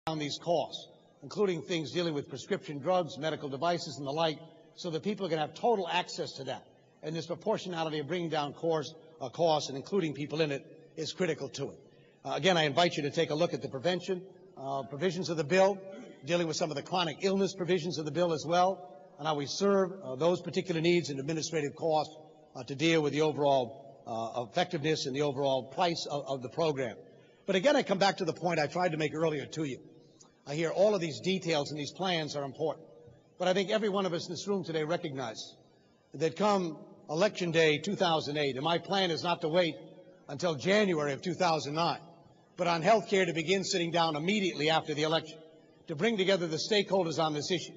down these costs, including things dealing with prescription drugs, medical devices, and the like, so that people can have total access to that. And this proportionality of bringing down costs and including people in it is critical to it. Again, I invite you to take a look at the prevention provisions of the bill, dealing with some of the chronic illness provisions of the bill as well, and how we serve those particular needs and administrative costs to deal with the overall effectiveness and the overall price of the program. But again, I come back to the point I tried to make earlier to you. I hear all of these details and these plans are important. But I think every one of us in this room today recognizes that come Election Day 2008, and my plan is not to wait until January of 2009, but on health care to begin sitting down immediately after the election, to bring together the stakeholders on this issue,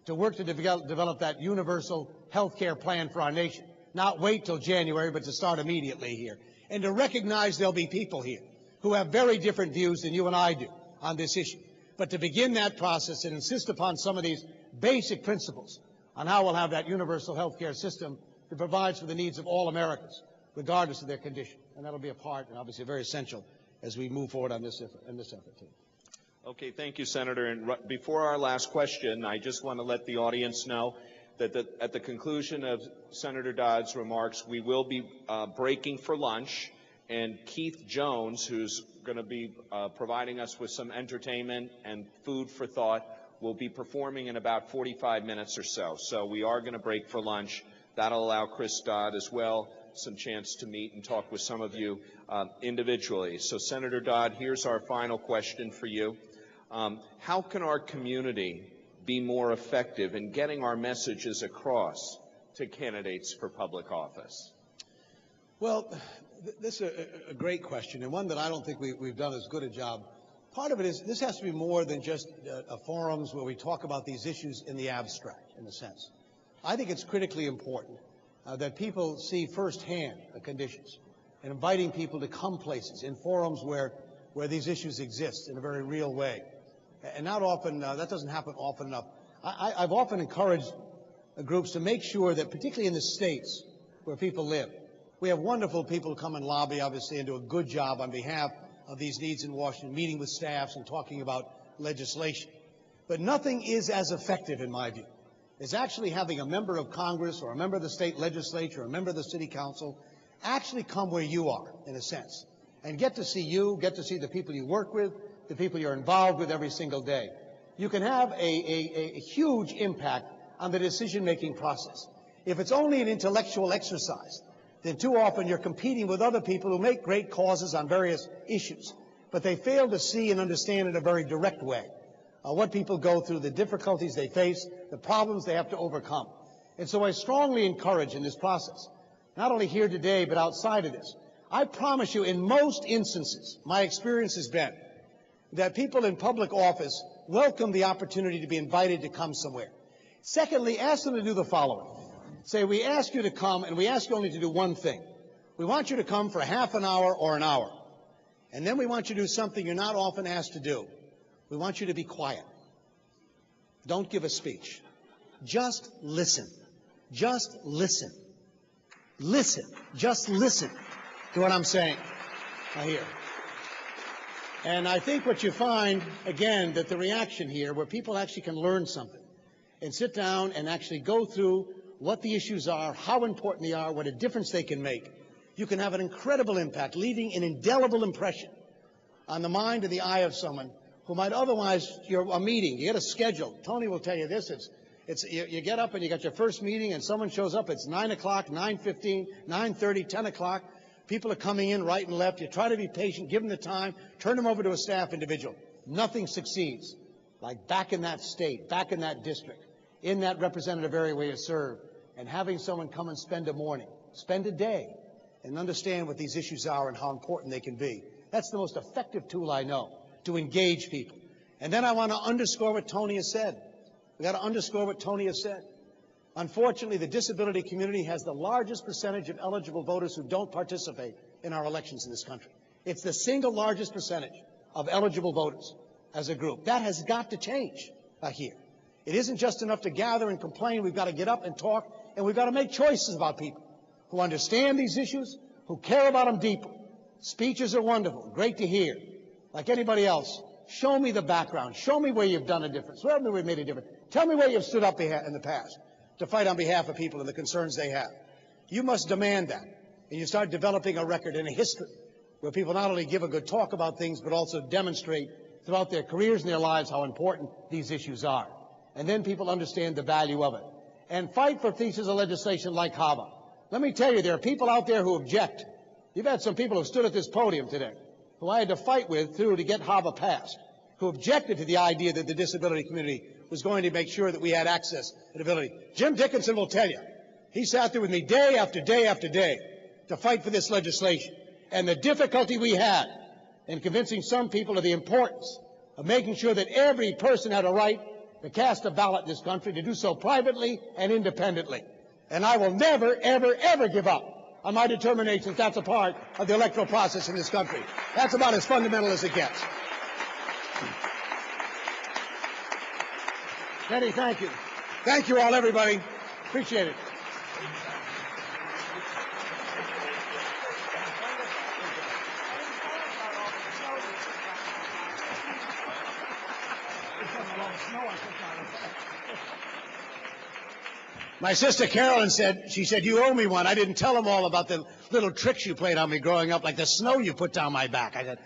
to work to develop that universal health care plan for our nation. Not wait till January, but to start immediately here. And to recognize there'll be people here who have very different views than you and I do on this issue. But to begin that process and insist upon some of these basic principles on how we'll have that universal health care system that provides for the needs of all Americans, regardless of their condition. And that'll be a part, and obviously very essential, as we move forward on this effort too. Okay, thank you, Senator. And before our last question, I just want to let the audience know that at the conclusion of Senator Dodd's remarks, we will be breaking for lunch, and Keith Jones, who's going to be providing us with some entertainment and food for thought, will be performing in about 45 minutes or so. So we are going to break for lunch. That'll allow Chris Dodd as well some chance to meet and talk with some of you individually. So Senator Dodd, here's our final question for you. How can our community be more effective in getting our messages across to candidates for public office? Well, this is a great question, and one that I don't think we've done as good a job. Part of it is this has to be more than just forums where we talk about these issues in the abstract, in a sense. I think it's critically important that people see firsthand the conditions, and inviting people to come places in forums where these issues exist in a very real way. And not often, that doesn't happen often enough. I've often encouraged groups to make sure that, particularly in the states where people live, we have wonderful people who come and lobby, obviously, and do a good job on behalf of these needs in Washington, meeting with staffs and talking about legislation. But nothing is as effective, in my view, as actually having a member of Congress or a member of the state legislature or a member of the city council actually come where you are, in a sense, and get to see you, get to see the people you work with, the people you're involved with every single day. You can have a huge impact on the decision-making process. If it's only an intellectual exercise, then too often you're competing with other people who make great causes on various issues, but they fail to see and understand in a very direct way what people go through, the difficulties they face, the problems they have to overcome. And so I strongly encourage in this process, not only here today, but outside of this, I promise you, in most instances, my experience has been that people in public office welcome the opportunity to be invited to come somewhere. Secondly, ask them to do the following. Say, we ask you to come, and we ask you only to do one thing. We want you to come for half an hour or an hour. And then we want you to do something you're not often asked to do. We want you to be quiet. Don't give a speech. Just listen. Just listen. Listen. Just listen to what I'm saying here. And I think what you find, again, that the reaction here, where people actually can learn something and sit down and actually go through what the issues are, how important they are, what a difference they can make, you can have an incredible impact, leaving an indelible impression on the mind and the eye of someone who might otherwise, a meeting, you get a schedule. Tony will tell you this, you get up and you got your first meeting and someone shows up, it's 9 o'clock, 9:15, 9:30, 10 o'clock. People are coming in right and left. You try to be patient, give them the time, turn them over to a staff individual. Nothing succeeds like back in that state, back in that district, in that representative area where you serve, and having someone come and spend a morning, spend a day, and understand what these issues are and how important they can be. That's the most effective tool I know to engage people. And then I want to underscore what Tony has said. We've got to underscore what Tony has said. Unfortunately, the disability community has the largest percentage of eligible voters who don't participate in our elections in this country. It's the single largest percentage of eligible voters as a group. That has got to change here. It isn't just enough to gather and complain. We've got to get up and talk, and we've got to make choices about people who understand these issues, who care about them deeply. Speeches are wonderful, great to hear. Like anybody else, show me the background. Show me where you've done a difference. Show me where you've made a difference. Tell me where you've stood up in the past to fight on behalf of people and the concerns they have. You must demand that. And you start developing a record and a history where people not only give a good talk about things, but also demonstrate throughout their careers and their lives how important these issues are. And then people understand the value of it. And fight for pieces of legislation like HAVA. Let me tell you, there are people out there who object. You've had some people who stood at this podium today who I had to fight with through to get HAVA passed, who objected to the idea that the disability community was going to make sure that we had access and ability. Jim Dickinson will tell you, he sat there with me day after day after day to fight for this legislation. And the difficulty we had in convincing some people of the importance of making sure that every person had a right to cast a ballot in this country, to do so privately and independently. And I will never, ever, ever give up on my determination that that's a part of the electoral process in this country. That's about as fundamental as it gets. Teddy, thank you. Thank you all, everybody. Appreciate it. My sister Carolyn said, she said, you owe me one. I didn't tell them all about the little tricks you played on me growing up, like the snow you put down my back. I said,